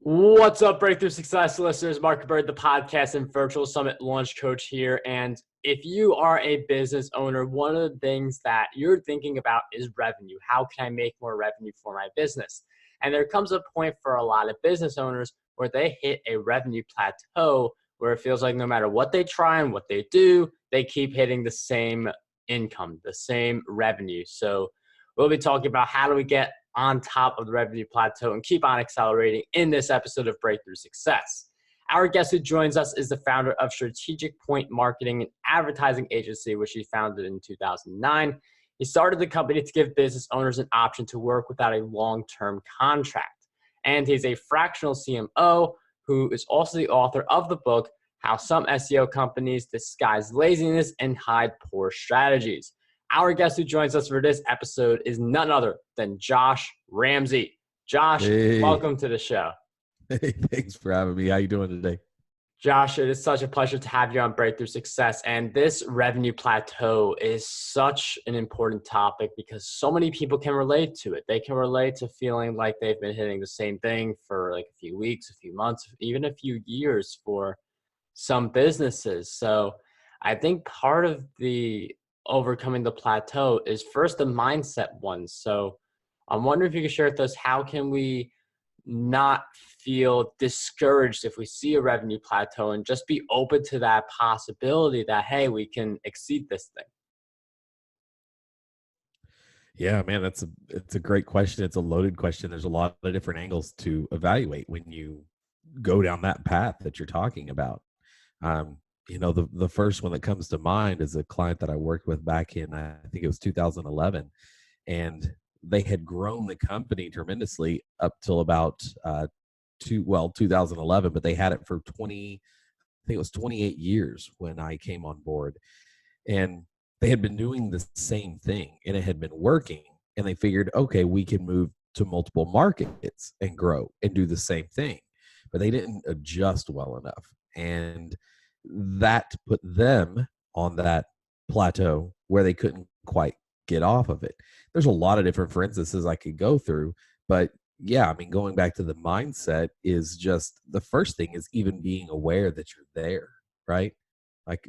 What's up, Breakthrough Success listeners? Marc, the podcast and virtual summit launch coach here. And if you are a business owner, one of the things that you're thinking about is revenue. How can I make more revenue for my business? And there comes a point for a lot of business owners where they hit a revenue plateau where it feels like no matter what they try and what they do, they keep hitting the same income, the same revenue. So we'll be talking about how do we get on top of the revenue plateau and keep on accelerating in this episode of Breakthrough Success. Our guest who joins us is the founder of Strategic Point Marketing and Advertising Agency, which he founded in 2009. He started the company to give business owners an option to work without a long-term contract. And he's a fractional CMO who is also the author of the book, How Some SEO Companies Disguise Laziness and Hide Poor Strategies. Our guest who joins us for this episode is none other than Josh Ramsey. Josh, Hey. Welcome to the show. Hey, thanks for having me. How you doing today? Josh, it is such a pleasure to have you on Breakthrough Success. And this revenue plateau is such an important topic because so many people can relate to it. They can relate to feeling like they've been hitting the same thing for like a few weeks, a few months, even a few years for some businesses. So I think part of the overcoming the plateau is first the mindset one. So I'm wondering if you could share with us, how can we not feel discouraged if we see a revenue plateau and just be open to that possibility that, hey, we can exceed this thing? Yeah, man, it's a great question. It's a loaded question. There's a lot of different angles to evaluate when you go down that path that you're talking about. The first one that comes to mind is a client that I worked with back in, I think it was 2011, and they had grown the company tremendously up till about 2011, but they had it for 20, I think it was 28 years when I came on board. And they had been doing the same thing and it had been working. And they figured, okay, we can move to multiple markets and grow and do the same thing. But they didn't adjust well enough. And that put them on that plateau where they couldn't quite get off of it. There's a lot of different instances I could go through, but yeah, I mean, going back to the mindset is just the first thing is even being aware that you're there, right? Like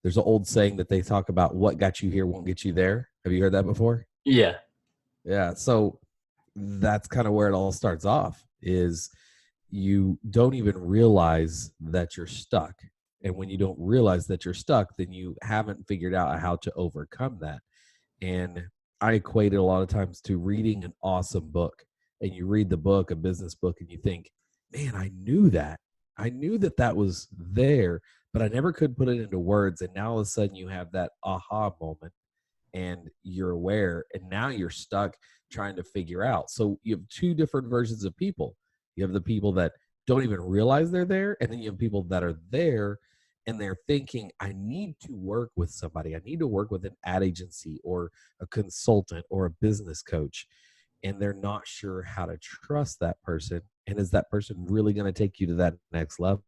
there's an old saying that they talk about, what got you here won't get you there. Have you heard that before? Yeah. Yeah. So that's kind of where it all starts off, is you don't even realize that you're stuck. And when you don't realize that you're stuck, then you haven't figured out how to overcome that. And I equate it a lot of times to reading an awesome book. And you read the book, a business book, and you think, man, I knew that. I knew that that was there, but I never could put it into words. And now all of a sudden you have that aha moment and you're aware, and now you're stuck trying to figure out. So you have two different versions of people. You have the people that don't even realize they're there, and then you have people that are there and they're thinking, I need to work with somebody. I need to work with an ad agency or a consultant or a business coach. And they're not sure how to trust that person. And is that person really going to take you to that next level?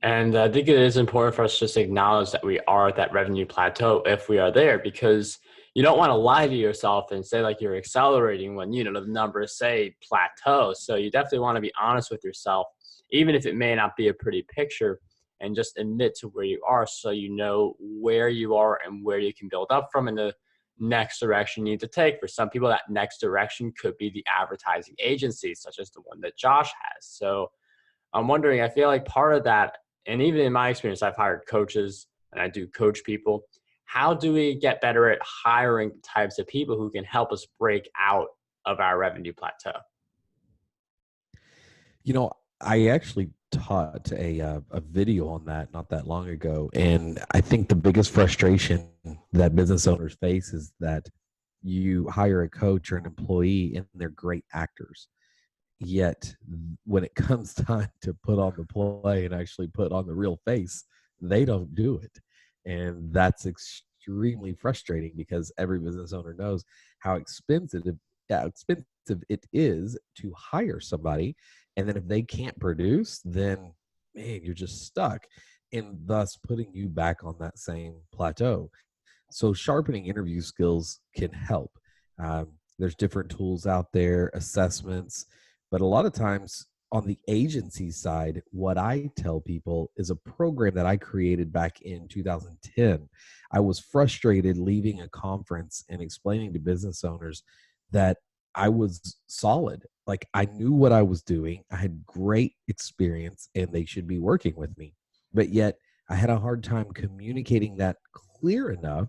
And I think it is important for us just to acknowledge that we are at that revenue plateau if we are there, because you don't want to lie to yourself and say like you're accelerating when, the numbers say plateau. So you definitely want to be honest with yourself, even if it may not be a pretty picture, and just admit to where you are so you know where you are and where you can build up from in the next direction you need to take. For some people, that next direction could be the advertising agency, such as the one that Josh has. So I'm wondering, I feel like part of that, and even in my experience, I've hired coaches and I do coach people. How do we get better at hiring types of people who can help us break out of our revenue plateau? I actually taught a video on that not that long ago. And I think the biggest frustration that business owners face is that you hire a coach or an employee and they're great actors. Yet when it comes time to put on the play and actually put on the real face, they don't do it. And that's extremely frustrating because every business owner knows how expensive it is to hire somebody. And then if they can't produce, then man, you're just stuck, and thus putting you back on that same plateau. So sharpening interview skills can help. There's different tools out there, assessments, But a lot of times on the agency side, what I tell people is a program that I created back in 2010. I was frustrated leaving a conference and explaining to business owners that I was solid. Like I knew what I was doing. I had great experience and they should be working with me. But yet I had a hard time communicating that clear enough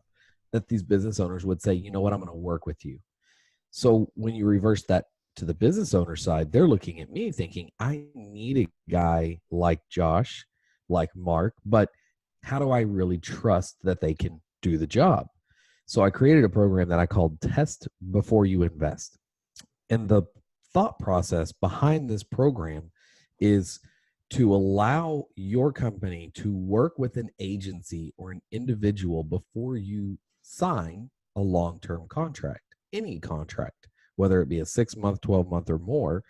that these business owners would say, you know what, I'm going to work with you. So when you reverse that to the business owner side, they're looking at me thinking, I need a guy like Josh, like Marc, but how do I really trust that they can do the job? So I created a program that I called Test Before You Invest. And the thought process behind this program is to allow your company to work with an agency or an individual before you sign a long-term contract, any contract, whether it be a 6-month, 12-month, or more.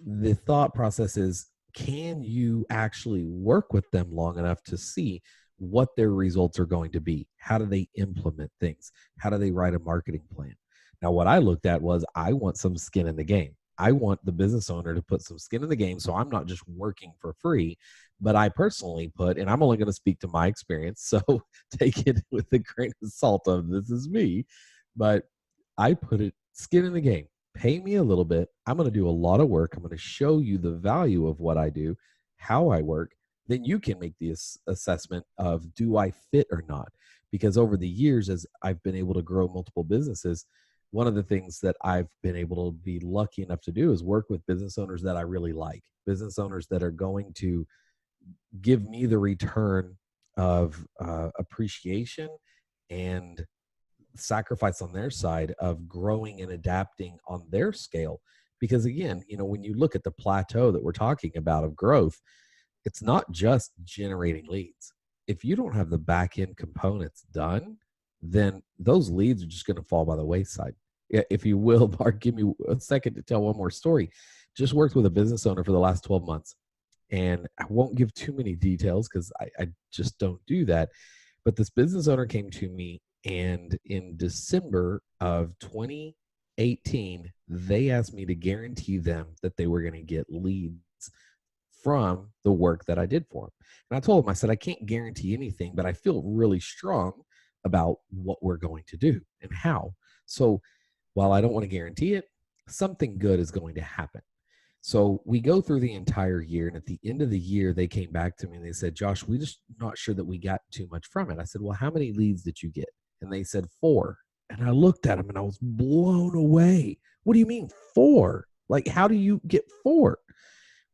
The thought process is, can you actually work with them long enough to see what their results are going to be? How do they implement things? How do they write a marketing plan? Now, what I looked at was I want some skin in the game. I want the business owner to put some skin in the game. So I'm not just working for free, but I personally put, and I'm only going to speak to my experience. So take it with a grain of salt of this is me, but I put it skin in the game. Pay me a little bit. I'm going to do a lot of work. I'm going to show you the value of what I do, how I work. Then you can make the assessment of do I fit or not? Because over the years, as I've been able to grow multiple businesses, one of the things that I've been able to be lucky enough to do is work with business owners that I really like, business owners that are going to give me the return of appreciation and sacrifice on their side of growing and adapting on their scale. Because again, when you look at the plateau that we're talking about of growth, it's not just generating leads. If you don't have the back end components done, then those leads are just going to fall by the wayside. If you will, Marc, give me a second to tell one more story. Just worked with a business owner for the last 12 months. And I won't give too many details because I just don't do that. But this business owner came to me, and in December of 2018, they asked me to guarantee them that they were going to get leads from the work that I did for them. And I told them, I said, I can't guarantee anything, but I feel really strong about what we're going to do and how. So while I don't want to guarantee it, something good is going to happen. So we go through the entire year. And at the end of the year, they came back to me and they said, Josh, we just not sure that we got too much from it. I said, well, how many leads did you get? And they said 4. And I looked at them and I was blown away. What do you mean 4? Like, how do you get 4?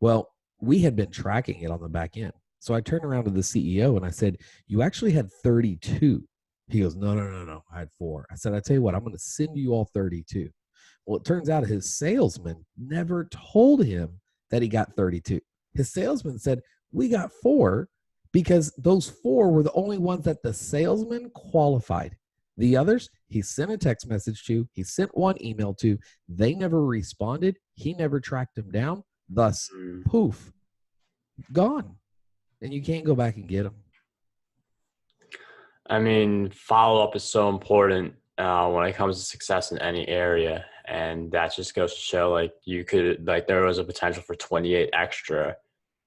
Well, we had been tracking it on the back end. So I turned around to the CEO and I said, you actually had 32. He goes, no. I had 4. I said, I tell you what, I'm going to send you all 32. Well, it turns out his salesman never told him that he got 32. His salesman said, we got 4 because those 4 were the only ones that the salesman qualified. The others, he sent a text message to, he sent one email to, they never responded. He never tracked them down. Thus, poof, gone. And you can't go back and get them. I mean, follow-up is so important when it comes to success in any area. And that just goes to show, there was a potential for 28 extra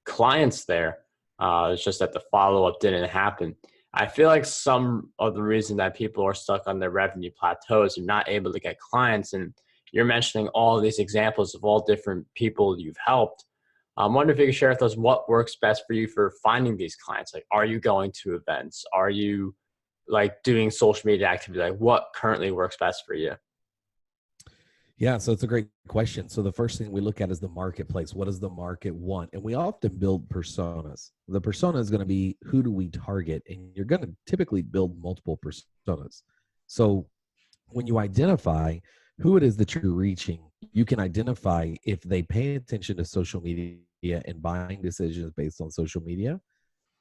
clients there. It's just that the follow-up didn't happen. I feel like some of the reason that people are stuck on their revenue plateaus are not able to get clients. And you're mentioning all of these examples of all different people you've helped. I'm wondering if you could share with us what works best for you for finding these clients. Like, are you going to events? Are you doing social media activity? Like, what currently works best for you? Yeah, so it's a great question. So the first thing we look at is the marketplace. What does the market want? And we often build personas. The persona is going to be, who do we target? And you're going to typically build multiple personas. So when you identify who it is that you're reaching, you can identify if they pay attention to social media and buying decisions based on social media,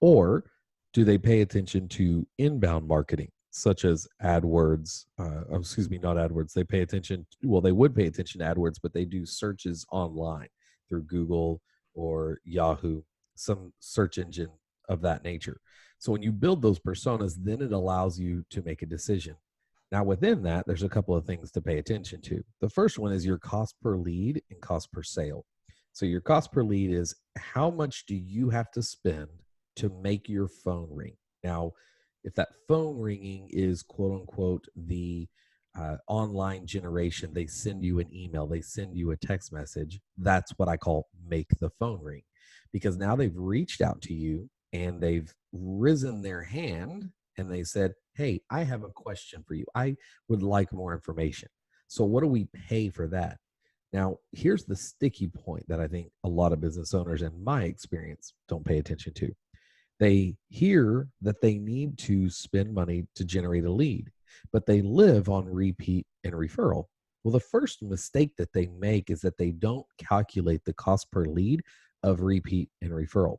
or do they pay attention to inbound marketing, such as AdWords? Not AdWords. They pay attention. Well, they would pay attention to AdWords, but they do searches online through Google or Yahoo, some search engine of that nature. So when you build those personas, then it allows you to make a decision. Now, within that, there's a couple of things to pay attention to. The first one is your cost per lead and cost per sale. So your cost per lead is how much do you have to spend to make your phone ring? Now, if that phone ringing is quote unquote the online generation, they send you an email, they send you a text message. That's what I call make the phone ring, because now they've reached out to you and they've risen their hand and they said, hey, I have a question for you. I would like more information. So what do we pay for that? Now, here's the sticky point that I think a lot of business owners, in my experience, don't pay attention to. They hear that they need to spend money to generate a lead, but they live on repeat and referral. Well, the first mistake that they make is that they don't calculate the cost per lead of repeat and referral.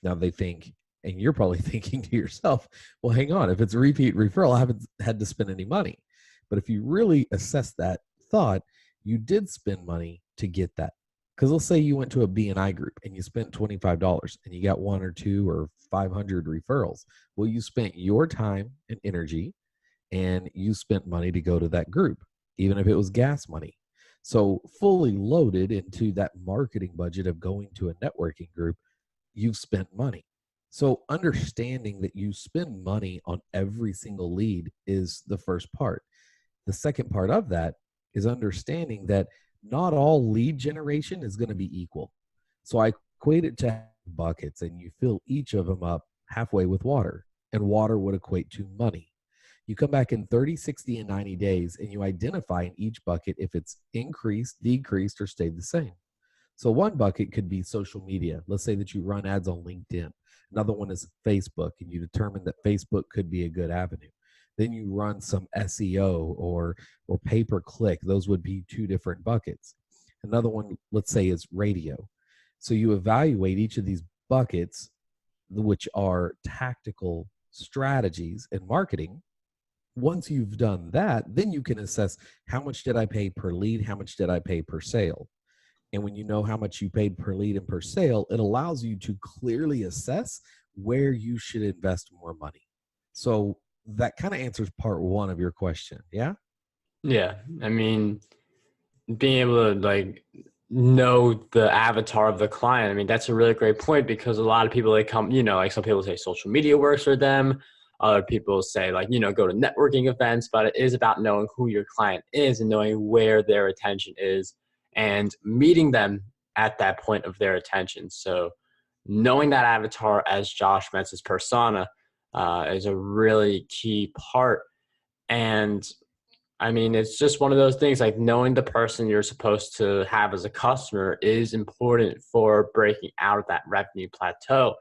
Now they think, and you're probably thinking to yourself, well, hang on, if it's repeat referral, I haven't had to spend any money. But if you really assess that thought, you did spend money to get that. Because let's say you went to a BNI group and you spent $25 and you got 1 or 2 or 500 referrals. Well, you spent your time and energy and you spent money to go to that group, even if it was gas money. So fully loaded into that marketing budget of going to a networking group, you've spent money. So understanding that you spend money on every single lead is the first part. The second part of that is understanding that not all lead generation is going to be equal. So I equate it to buckets, and you fill each of them up halfway with water, and water would equate to money. You come back in 30, 60, and 90 days, and you identify in each bucket if it's increased, decreased, or stayed the same. So one bucket could be social media. Let's say that you run ads on LinkedIn. Another one is Facebook, and you determine that Facebook could be a good avenue. Then you run some SEO or pay per click. Those would be 2 different buckets. Another one, let's say, is radio. So you evaluate each of these buckets, which are tactical strategies in marketing. Once you've done that, then you can assess how much did I pay per lead, how much did I pay per sale. And when you know how much you paid per lead and per sale, it allows you to clearly assess where you should invest more money. So that kind of answers part 1 of your question. Yeah. Yeah. I mean, being able to like know the avatar of the client. I mean, that's a really great point, because a lot of people, they come, like some people say social media works for them. Other people say like, go to networking events, but it is about knowing who your client is and knowing where their attention is and meeting them at that point of their attention. So knowing that avatar, as Josh mentions, persona, is a really key part. And I mean, it's just one of those things, like knowing the person you're supposed to have as a customer is important for breaking out of that revenue plateau.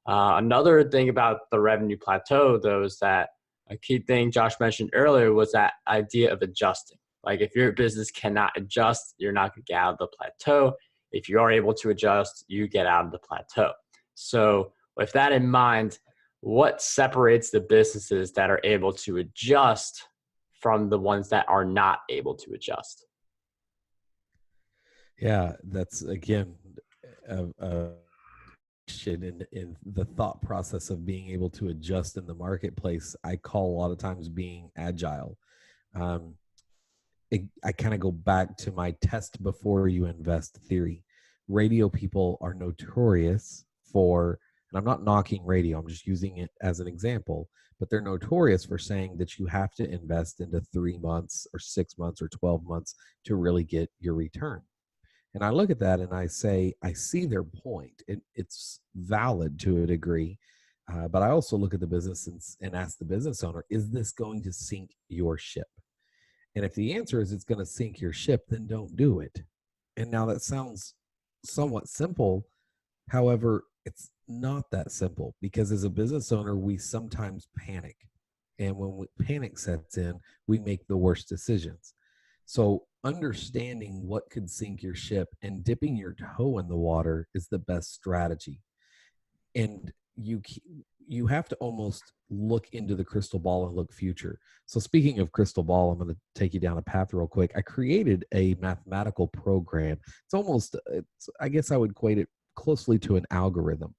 Another thing about the revenue plateau, though, is that a key thing Josh mentioned earlier was that idea of adjusting. Like if your business cannot adjust, you're not going to get out of the plateau. If you are able to adjust, you get out of the plateau. So with that in mind, what separates the businesses that are able to adjust from the ones that are not able to adjust? Yeah, that's again a in the thought process of being able to adjust in the marketplace. I call a lot of times being agile. Um, I kind of go back to my test before you invest theory. Radio people are notorious for, and I'm not knocking radio, I'm just using it as an example, but they're notorious for saying that you have to invest into 3 months or 6 months or 12 months to really get your return. And I look at that and I say, I see their point. It's valid to a degree. But I also look at the business and ask the business owner, is this going to sink your ship? And if the answer is it's going to sink your ship, then don't do it. And now that sounds somewhat simple. However, it's not that simple, because as a business owner, we sometimes panic. And when panic sets in, we make the worst decisions. So understanding what could sink your ship and dipping your toe in the water is the best strategy. And you have to almost look into the crystal ball and look future. So speaking of crystal ball, I'm going to take you down a path real quick. I created a mathematical program. I guess I would equate it closely to an algorithm,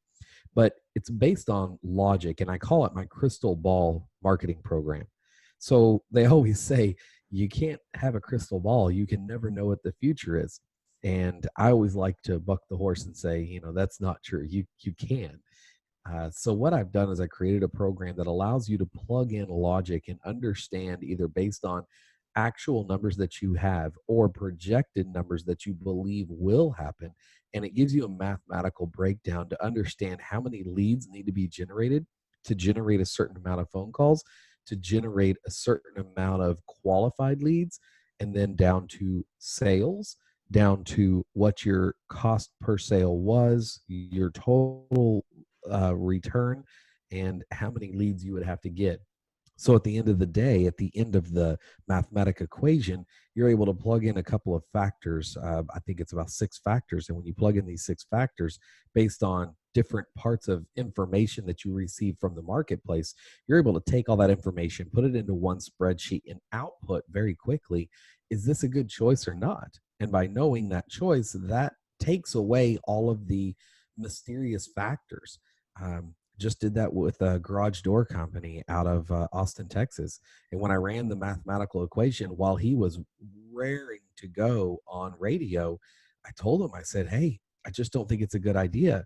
but it's based on logic, and I call it my crystal ball marketing program. So they always say you can't have a crystal ball. You can never know what the future is. And I always like to buck the horse and say, that's not true. You can. So what I've done is I created a program that allows you to plug in logic and understand, either based on actual numbers that you have or projected numbers that you believe will happen. And it gives you a mathematical breakdown to understand how many leads need to be generated to generate a certain amount of phone calls, to generate a certain amount of qualified leads, and then down to sales, down to what your cost per sale was, your total return, and how many leads you would have to get. So at the end of the day, at the end of the mathematic equation, you're able to plug in a couple of factors. I think it's about 6 factors. And when you plug in these 6 factors based on different parts of information that you receive from the marketplace, you're able to take all that information, put it into one spreadsheet, and output very quickly, is this a good choice or not? And by knowing that choice, that takes away all of the mysterious factors. Just did that with a garage door company out of Austin, Texas. And when I ran the mathematical equation while he was raring to go on radio, I told him, I said, hey, I just don't think it's a good idea.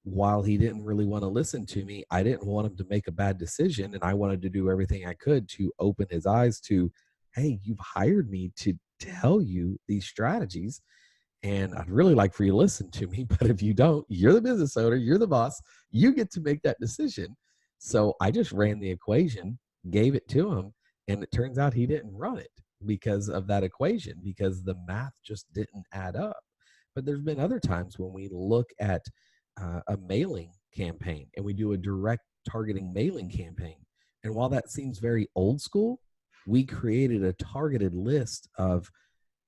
While he didn't really want to listen to me, I didn't want him to make a bad decision. And I wanted to do everything I could to open his eyes to, hey, you've hired me to tell you these strategies, and I'd really like for you to listen to me. But if you don't, you're the business owner, you're the boss, you get to make that decision. So I just ran the equation, gave it to him, and it turns out he didn't run it because of that equation, because the math just didn't add up. But there's been other times when we look at a mailing campaign and we do a direct targeting mailing campaign. And while that seems very old school, we created a targeted list of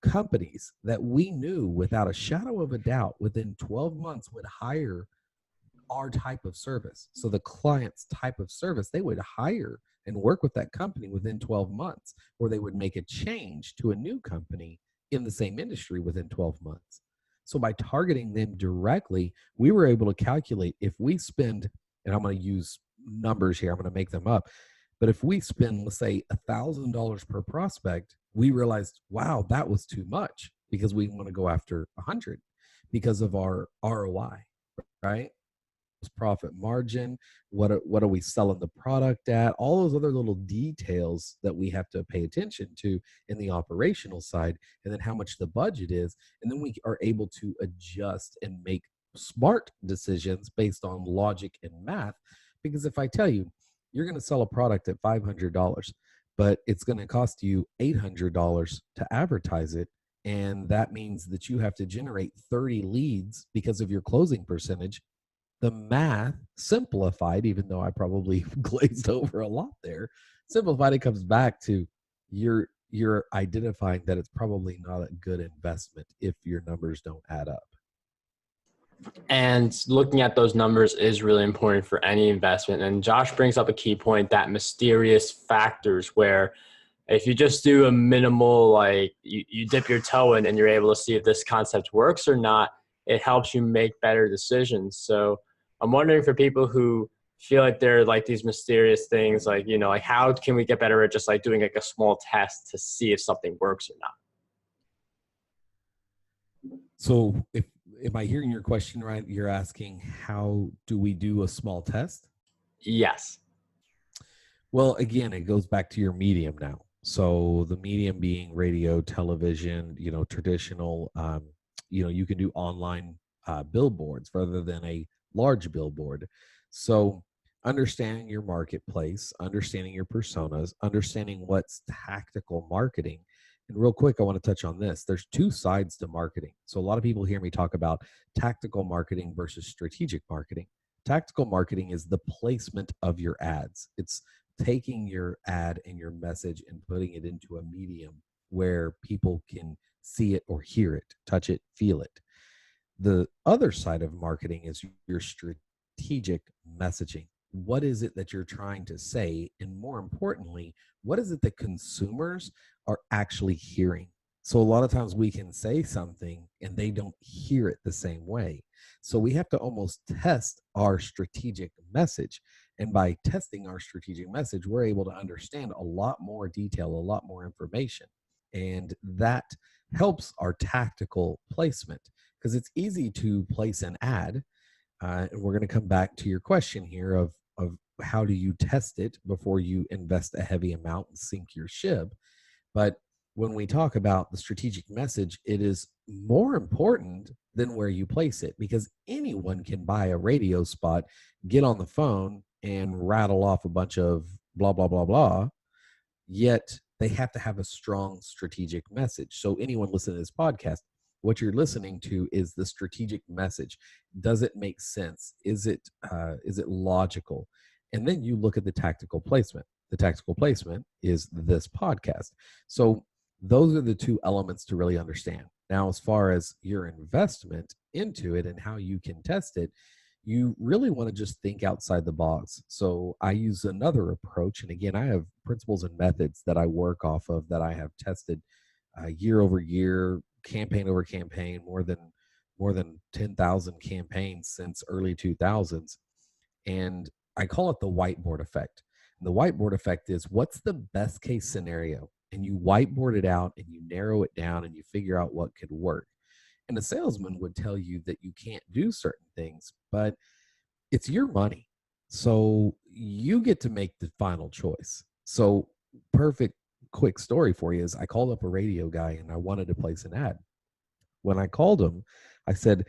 companies that we knew without a shadow of a doubt within 12 months would hire our type of service. So the client's type of service, they would hire and work with that company within 12 months, or they would make a change to a new company in the same industry within 12 months. So by targeting them directly, we were able to calculate, if we spend, and I'm going to use numbers here, I'm going to make them up, but if we spend, let's say, $1,000 per prospect, we realized, wow, that was too much, because we want to go after 100 because of our ROI, right? Profit margin, what are we selling the product at, all those other little details that we have to pay attention to in the operational side, and then how much the budget is, and then we are able to adjust and make smart decisions based on logic and math. Because if I tell you you're going to sell a product at $500, but it's going to cost you $800 to advertise it, and that means that you have to generate 30 leads because of your closing percentage, the math simplified, even though I probably glazed over a lot there, simplified, it comes back to you're identifying that it's probably not a good investment if your numbers don't add up. And looking at those numbers is really important for any investment. And Josh brings up a key point, that mysterious factors, where if you just do a minimal, like you dip your toe in and you're able to see if this concept works or not, it helps you make better decisions. So I'm wondering, for people who feel like they're like these mysterious things, like, like how can we get better at just like doing like a small test to see if something works or not? So if am I hearing your question right? You're asking, how do we do a small test? Yes. Well, again, it goes back to your medium now. So the medium being radio, television, traditional, you can do online billboards rather than a large billboard. So understanding your marketplace, understanding your personas, understanding what's tactical marketing. And real quick, I want to touch on this. There's 2 sides to marketing. So a lot of people hear me talk about tactical marketing versus strategic marketing. Tactical marketing is the placement of your ads. It's taking your ad and your message and putting it into a medium where people can see it or hear it, touch it, feel it. The other side of marketing is your strategic messaging. What is it that you're trying to say? And more importantly, what is it that consumers are actually hearing? So a lot of times we can say something and they don't hear it the same way. So we have to almost test our strategic message. And by testing our strategic message, we're able to understand a lot more detail, a lot more information. And that helps our tactical placement because it's easy to place an ad. And we're going to come back to your question here of how do you test it before you invest a heavy amount and sink your ship. But when we talk about the strategic message, it is more important than where you place it because anyone can buy a radio spot, get on the phone, and rattle off a bunch of blah, blah, blah, blah. Yet they have to have a strong strategic message. So, anyone listening to this podcast, what you're listening to is the strategic message. Does it make sense? Is it logical? And then you look at the tactical placement. The tactical placement is this podcast. So those are the two elements to really understand. Now, as far as your investment into it and how you can test it, you really want to just think outside the box. So I use another approach. And again, I have principles and methods that I work off of that I have tested year over year, campaign over campaign, more than 10,000 campaigns since early 2000s. And I call it the whiteboard effect. And the whiteboard effect is what's the best case scenario? And you whiteboard it out and you narrow it down and you figure out what could work. And a salesman would tell you that you can't do certain things, but it's your money. So you get to make the final choice. So, perfect quick story for you is I called up a radio guy and I wanted to place an ad. When I called him, I said,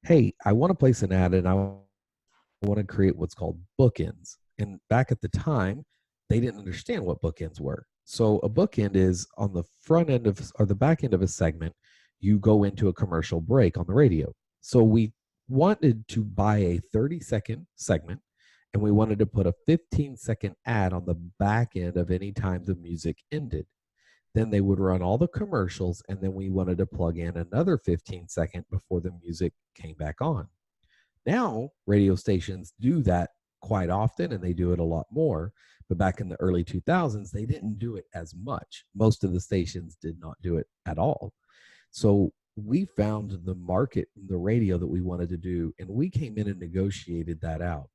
"Hey, I want to place an ad and I want to create what's called bookends." And back at the time, they didn't understand what bookends were. So a bookend is on the front end of or the back end of a segment, you go into a commercial break on the radio. So we wanted to buy a 30-second segment and we wanted to put a 15-second ad on the back end of any time the music ended. Then they would run all the commercials and then we wanted to plug in another 15-second before the music came back on. Now, radio stations do that quite often and they do it a lot more. But back in the early 2000s, they didn't do it as much. Most of the stations did not do it at all. So we found the market, the radio that we wanted to do, and we came in and negotiated that out.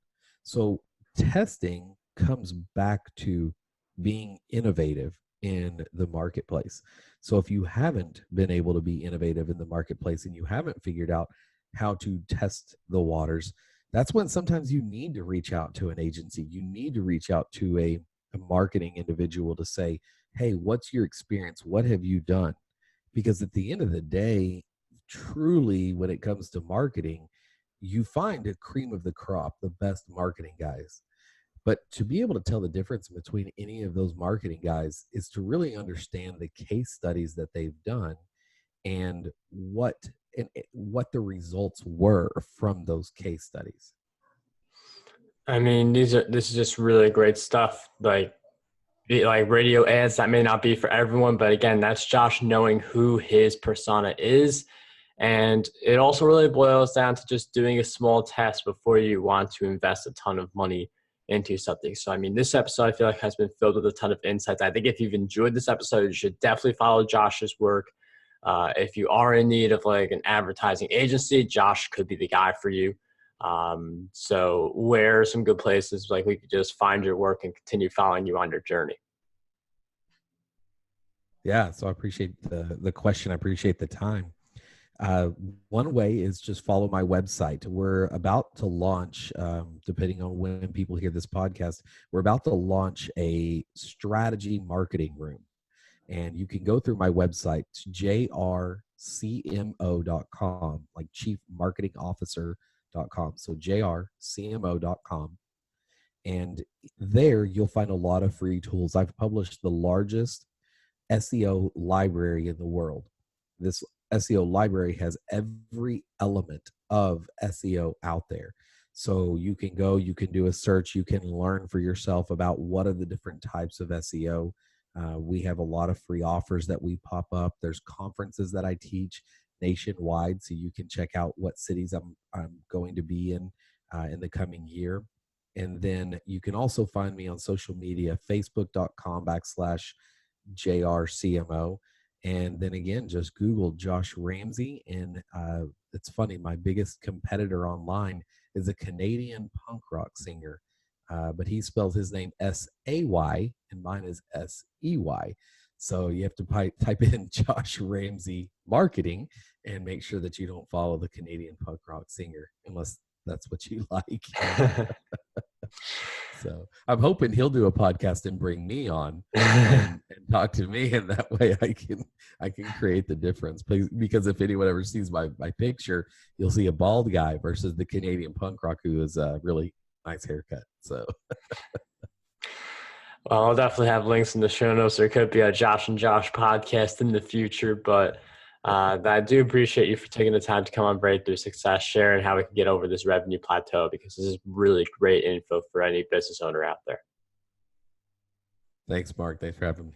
So testing comes back to being innovative in the marketplace. So if you haven't been able to be innovative in the marketplace and you haven't figured out how to test the waters, that's when sometimes you need to reach out to an agency. You need to reach out to a marketing individual to say, "Hey, what's your experience? What have you done?" Because at the end of the day, truly, when it comes to marketing, you find a cream of the crop, the best marketing guys. But to be able to tell the difference between any of those marketing guys is to really understand the case studies that they've done and what the results were from those case studies. I mean, this is just really great stuff. Like radio ads, that may not be for everyone, but again, that's Josh knowing who his persona is. And it also really boils down to just doing a small test before you want to invest a ton of money into something. So, I mean, this episode I feel like has been filled with a ton of insights. I think if you've enjoyed this episode, you should definitely follow Josh's work. If you are in need of like an advertising agency, Josh could be the guy for you. So where are some good places like we could just find your work and continue following you on your journey? Yeah, so I appreciate the question. I appreciate the time. Uh, One way is just follow my website. We're about to launch, depending on when people hear this podcast, we're about to launch a strategy marketing room. And you can go through my website, jrcmo.com, like chief marketing officer.com. So jrcmo.com. And there you'll find a lot of free tools. I've published the largest SEO library in the world. This SEO library has every element of SEO out there. So you can go, you can do a search, you can learn for yourself about what are the different types of SEO. We have a lot of free offers that we pop up. There's conferences that I teach nationwide, so you can check out what cities I'm going to be in the coming year. And then you can also find me on social media, facebook.com/JRCMO. And then again, just Google Josh Ramsey. And it's funny, my biggest competitor online is a Canadian punk rock singer, but he spells his name S-A-Y and mine is S-E-Y. So you have to type in Josh Ramsey marketing and make sure that you don't follow the Canadian punk rock singer unless that's what you like. So I'm hoping he'll do a podcast and bring me on and talk to me, and that way I can create the difference. Because if anyone ever sees my picture, you'll see a bald guy versus the Canadian punk rock who is a really nice haircut. So well, I'll definitely have links in the show notes. There could be a Josh and Josh podcast in the future, but I do appreciate you for taking the time to come on Breakthrough Success, sharing how we can get over this revenue plateau, because this is really great info for any business owner out there. thanks, Mark. Thanks for having me.